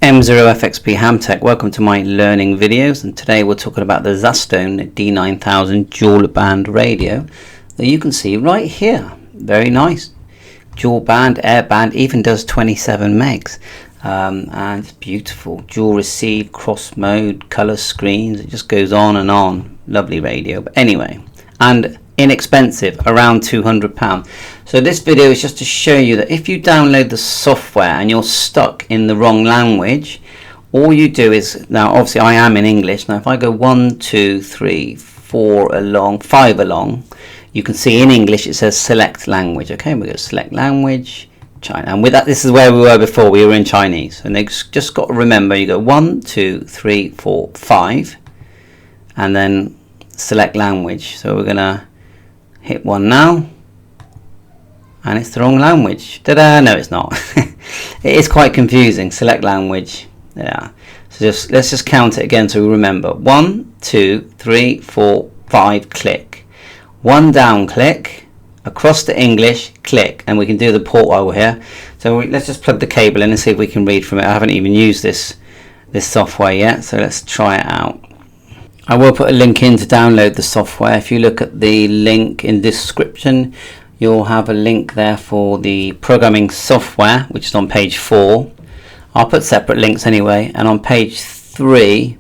M0FXP Hamtech. Welcome to my learning videos, and today we're talking about the Zastone D9000 dual band radio that you can see right here. Very nice. Dual band, air band, even does 27 megs. And it's beautiful. Dual receive, cross mode, color screens. It just goes on and on. Lovely radio. But anyway, and inexpensive, around £200. So this video is just to show you that if you download the software and you're stuck in the wrong language, all you do is, now obviously I am in English, now if I go 1, 2, 3, 4 along, 5 along, you can see in English it says select language. Okay, we go select language, China, and with that, this is where we were before, we were in Chinese. And they just got to remember, you go 1, 2, 3, 4, 5 and then select language. So we're gonna hit 1 now, and it's the wrong language. Ta-da! No, it's not. It is quite confusing. Select language. Yeah. So let's just count it again so we remember. 1, 2, 3, 4, 5. Click. 1 down. Click. Across to English. Click. And we can do the port while we're here. So let's just plug the cable in and see if we can read from it. I haven't even used this software yet, so let's try it out. I will put a link in to download the software. If you look at the link in description, you'll have a link there for the programming software, which is on page 4. I'll put separate links anyway. And on page 3,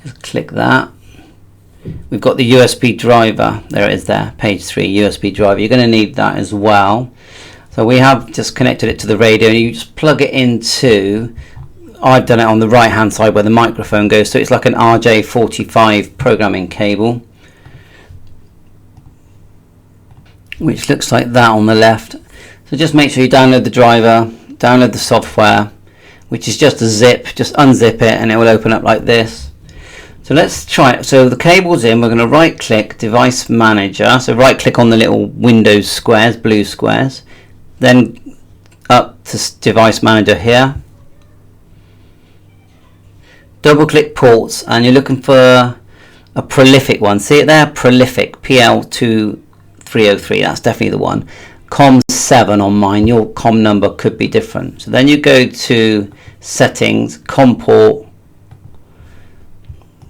just click that. We've got the USB driver. There it is there, page 3, USB driver. You're going to need that as well. So we have just connected it to the radio. You just plug it into, I've done it on the right hand side where the microphone goes, so it's like an RJ45 programming cable, which looks like that on the left. So just make sure you download the driver, download the software, which is just a zip. Just unzip it and it will open up like this. So let's try it. So the cable's in, we're going to right click device manager, so right click on the little Windows squares, blue squares, then up to device manager here. Double click ports, and you're looking for a prolific one. See it there? Prolific, PL2303, that's definitely the one. COM7 on mine, your COM number could be different. So then you go to settings, COM port,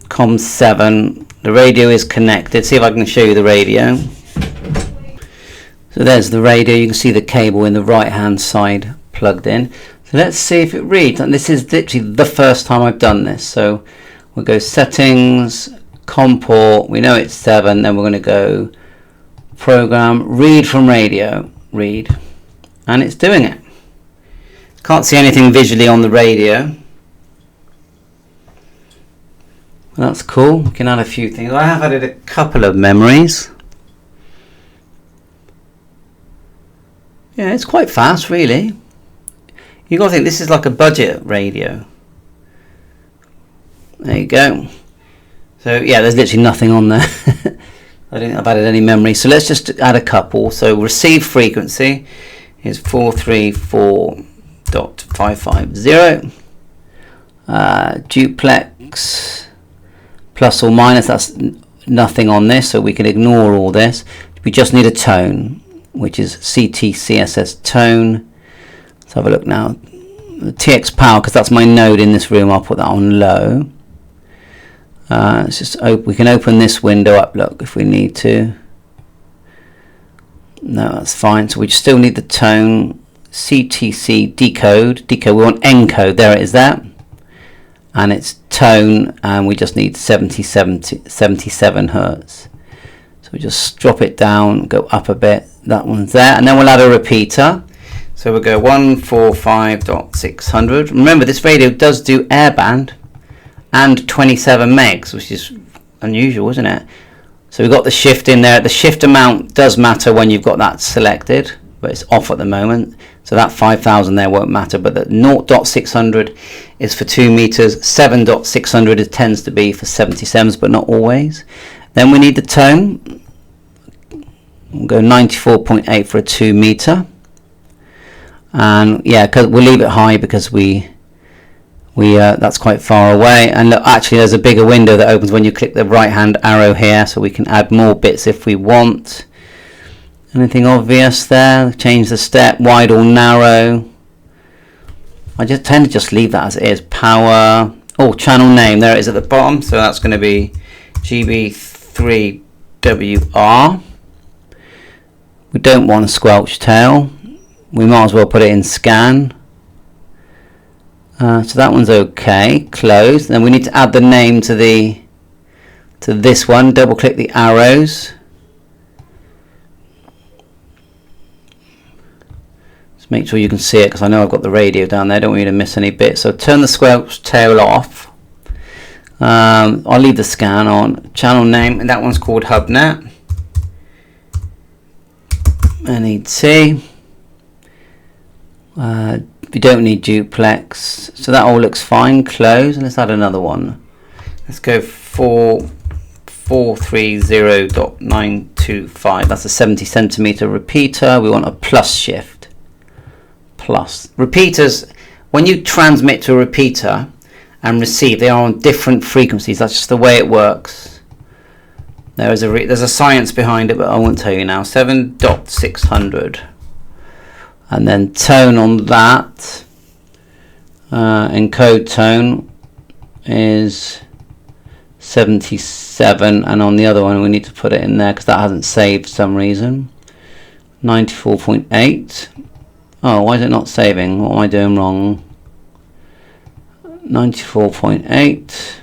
COM7, the radio is connected. See if I can show you the radio. So there's the radio, you can see the cable in the right hand side plugged in. So let's see if it reads, and this is literally the first time I've done this. So we'll go settings, COM port, we know it's 7, then we're going to go program, read from radio, read, and it's doing it. Can't see anything visually on the radio. Well, that's cool, we can add a few things. I have added a couple of memories. Yeah, it's quite fast really. You've got to think this is like a budget radio. There you go. So yeah, there's literally nothing on there. I don't think I've added any memory. So let's just add a couple. So receive frequency is 434.550. Duplex plus or minus, that's nothing on this, so we can ignore all this. We just need a tone, which is CTCSS tone. Let's have a look now. The TX power, because that's my node in this room, I'll put that on low. Let's just we can open this window up, look, if we need to. No, that's fine. So we still need the tone. CTC decode. We want encode. There it is there. And it's tone, and we just need 77 hertz. So we just drop it down, go up a bit. That one's there, and then we'll add a repeater. So we'll go 145.600. Remember, this radio does do airband and 27 megs, which is unusual, isn't it? So we've got the shift in there. The shift amount does matter when you've got that selected, but it's off at the moment. So that 5,000 there won't matter, but the 0.600 is for 2 meters. 7.600 it tends to be for 77s, but not always. Then we need the tone. We'll go 94.8 for a 2 meter. And yeah, we'll leave it high because that's quite far away. And look, actually there's a bigger window that opens when you click the right hand arrow here, so we can add more bits if we want. Anything obvious there? Change the step, wide or narrow. I just tend to just leave that as it is. Power. Oh, channel name. There it is at the bottom. So that's going to be GB3WR. We don't want a squelch tail. We might as well put it in scan. So that one's okay. Close. Then we need to add the name to this one. Double click the arrows. Just make sure you can see it, because I know I've got the radio down there. Don't want you to miss any bits. So turn the squelch tail off. I'll leave the scan on. Channel name, and that one's called HubNet. NET. You don't need duplex, so that all looks fine. Close, and let's add another one. Let's go 430.925. That's a 70 centimeter repeater. We want a plus shift. Plus repeaters, when you transmit to a repeater and receive, they are on different frequencies. That's just the way it works. There's a science behind it, but I won't tell you now. 7.600. And then tone on that, encode tone is 77, and on the other one we need to put it in there because that hasn't saved for some reason. 94.8. Oh, why is it not saving? What am I doing wrong? 94.8.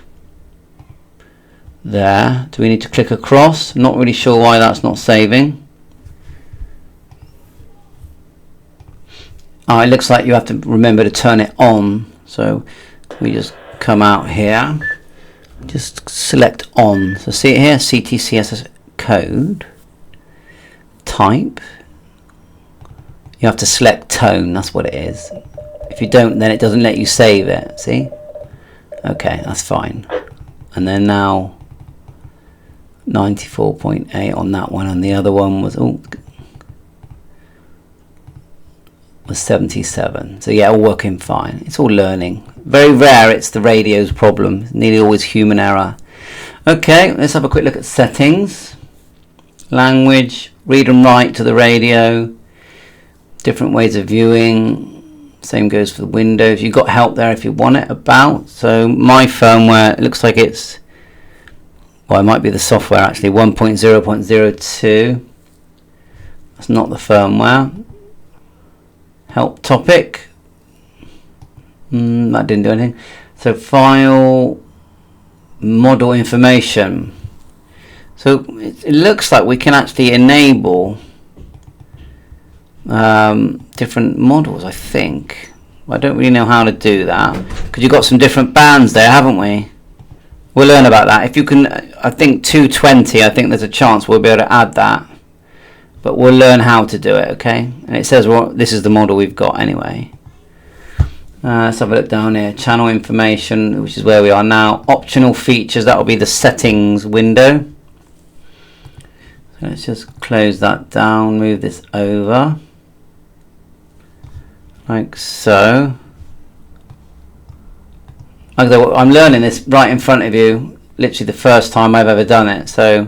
There. Do we need to click across? Not really sure why that's not saving. It looks like you have to remember to turn it on. So we just come out here, just select on. So see it here, CTCSS code, type. You have to select tone, that's what it is. If you don't, then it doesn't let you save it, see? Okay, that's fine. And then now 94.8 on that one, and the other one was 77. So yeah, all working fine. It's all learning. Very rare it's the radio's problem. It's nearly always human error. Okay, let's have a quick look at settings. Language, read and write to the radio. Different ways of viewing. Same goes for the Windows. You've got help there if you want it about. So my firmware, it looks like it's, well, it might be the software actually, 1.0.02. That's not the firmware. Help topic. That didn't do anything. So file, model information. So it looks like we can actually enable different models, I think. I don't really know how to do that because you've got some different bands there, haven't we? We'll learn about that. If you can, I think 220, I think there's a chance we'll be able to add that. But we'll learn how to do it, okay? And it says, well, this is the model we've got anyway. Let's have a look down here. Channel information, which is where we are now. Optional features, that will be the settings window. So let's just close that down, move this over. Like so. I'm learning this right in front of you, literally the first time I've ever done it. So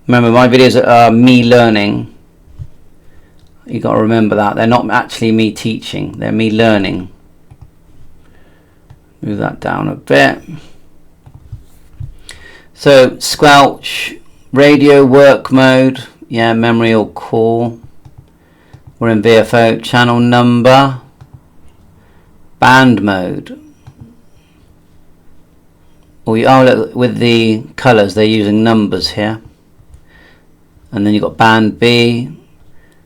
remember, my videos are me learning. You got to remember that they're not actually me teaching, they're me learning. Move that down a bit. So squelch, radio work mode, yeah, memory or call. We're in VFO. Channel number, band mode. Look, with the colors they're using numbers here. And then you've got band B.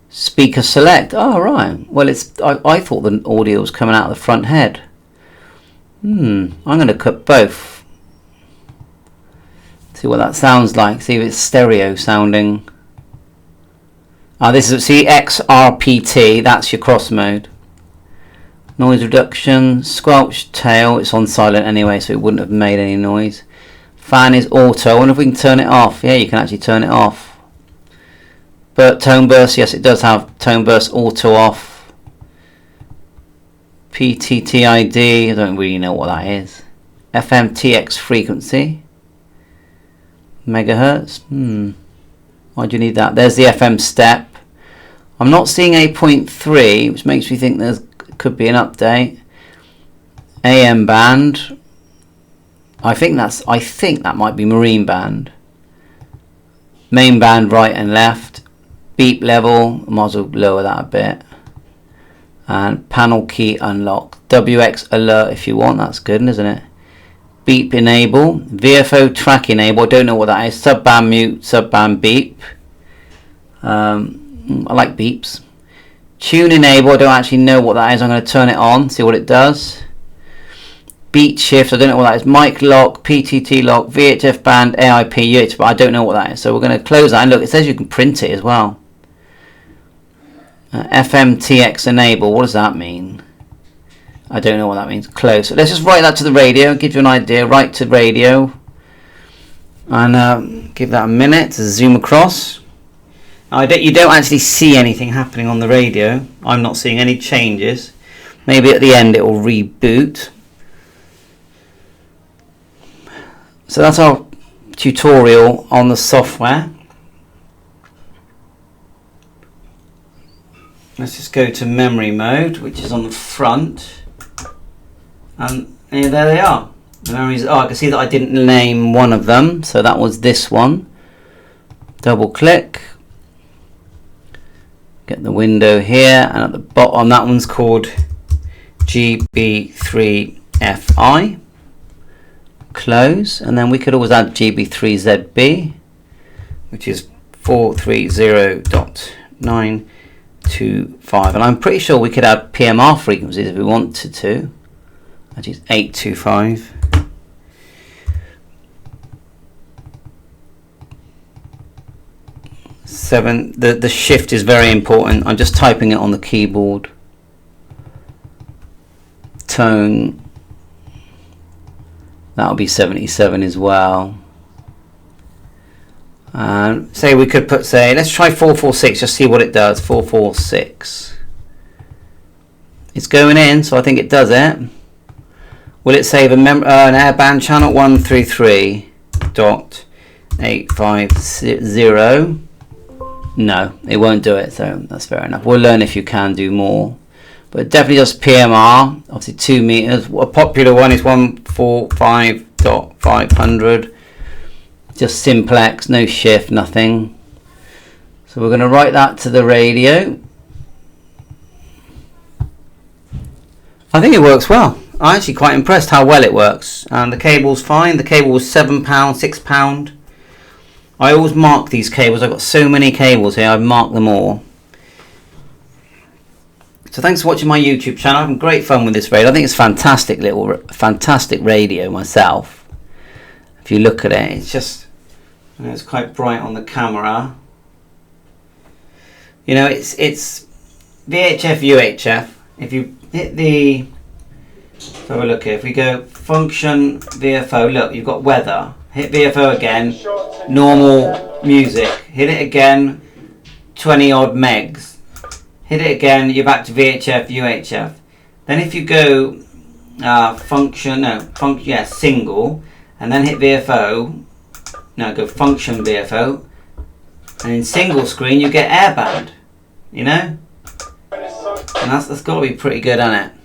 Speaker select. Oh right. Well, I thought the audio was coming out of the front head. I'm going to cut both. See what that sounds like. See if it's stereo sounding. This is XRPT. That's your cross mode. Noise reduction. Squelch tail. It's on silent anyway, so it wouldn't have made any noise. Fan is auto. I wonder if we can turn it off. Yeah, you can actually turn it off. But tone burst, yes, it does have tone burst auto off. PTTID, I don't really know what that is. FMTX frequency. Megahertz. Why do you need that? There's the FM step. I'm not seeing 8.3, which makes me think there could be an update. AM band. I think that might be marine band. Main band right and left. Beep level, I might as well lower that a bit. And panel key unlock. WX alert if you want, that's good, isn't it? Beep enable. VFO track enable, I don't know what that is. Subband mute, subband beep. I like beeps. Tune enable, I don't actually know what that is. I'm going to turn it on, see what it does. Beat shift, I don't know what that is. Mic lock, PTT lock, VHF band, AIP, UHF, but I don't know what that is. So we're going to close that, and look, it says you can print it as well. FMTX enable, what does that mean? I don't know what that means. Close. So let's just write that to the radio, give you an idea. Write to radio, and give that a minute to zoom across. Now, you don't actually see anything happening on the radio. I'm not seeing any changes. Maybe at the end it will reboot. So that's our tutorial on the software. Let's just go to memory mode, which is on the front. And there they are. The memories. Oh, I can see that I didn't name one of them. So that was this one. Double click. Get the window here. And at the bottom, that one's called GB3FI. Close, and then we could always add GB3ZB, which is 430.925, and I'm pretty sure we could add PMR frequencies if we wanted to. That is 825. The shift is very important. I'm just typing it on the keyboard. Tone. That'll be 77 as well. Say we could put, say, let's try 446, just see what it does. 446. It's going in, so I think it does it. Will it save an airband channel 133.850? No, it won't do it, so that's fair enough. We'll learn if you can do more. But definitely just PMR, obviously 2 meters. A popular one is 145.500. Just simplex, no shift, nothing. So we're going to write that to the radio. I think it works well. I'm actually quite impressed how well it works. And the cable's fine. The cable was £7, £6. I always mark these cables. I've got so many cables here. I've marked them all. So thanks for watching my YouTube channel. I'm having great fun with this radio. I think it's fantastic radio myself. If you look at it, it's just, you know, it's quite bright on the camera. You know, it's VHF, UHF. If you hit the, let's have a look here. If we go function VFO, look, you've got weather. Hit VFO again, normal music. Hit it again, 20 odd megs. Hit it again, you're back to VHF, UHF. Then if you go single, and then hit VFO, now go function VFO, and in single screen you get airband, you know? And that's got to be pretty good, hasn't it?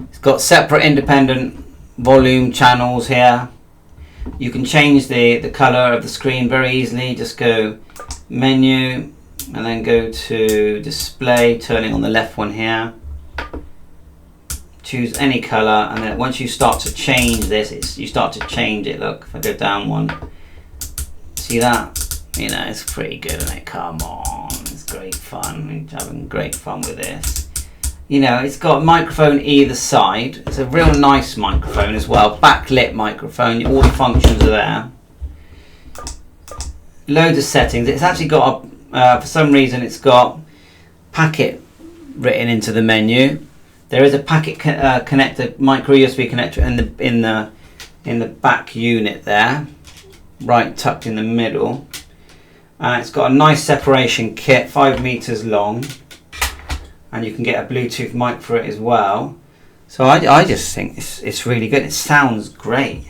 It's got separate independent volume channels here. You can change the color of the screen very easily. Just go menu, and then go to display, turning on the left one here. Choose any color, and then once you start to change this, you start to change it. Look, if I go down one, see that? You know, it's pretty good, isn't it? Come on, it's great fun. I'm having great fun with this. You know, it's got a microphone either side. It's a real nice microphone as well. Backlit microphone, all the functions are there. Loads of settings. It's actually got a for some reason it's got packet written into the menu. There is a packet connector, micro USB connector in the back unit there, right tucked in the middle. It's got a nice separation kit, 5 meters long, and you can get a Bluetooth mic for it as well. So I just think it's really good. It sounds great.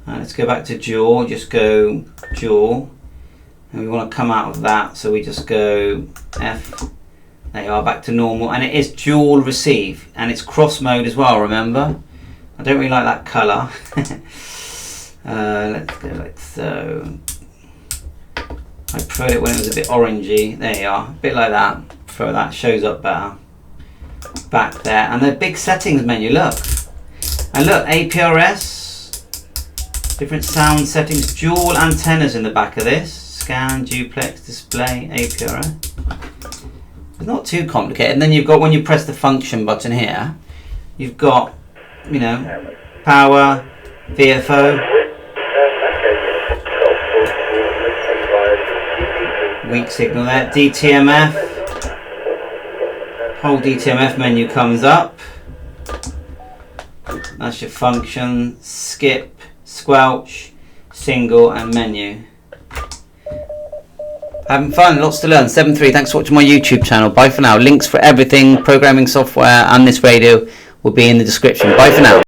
Let's go back to dual. Just go dual. And we want to come out of that, so we just go There you are, back to normal, and it is dual receive, and it's cross mode as well, remember? I don't really like that colour. Let's go like so. I preferred it when it was a bit orangey. There you are, a bit like that. So that shows up better. Back there, and the big settings menu, look. And look, APRS, different sound settings, dual antennas in the back of this. Scan, duplex, display, APRS. It's not too complicated. And then you've got, when you press the function button here, you've got, you know, power, VFO, weak signal there, DTMF, whole DTMF menu comes up. That's your function, skip, squelch, single and menu. Having fun, lots to learn. 7-3, thanks for watching my YouTube channel. Bye for now. Links for everything, programming software and this radio will be in the description. Bye for now.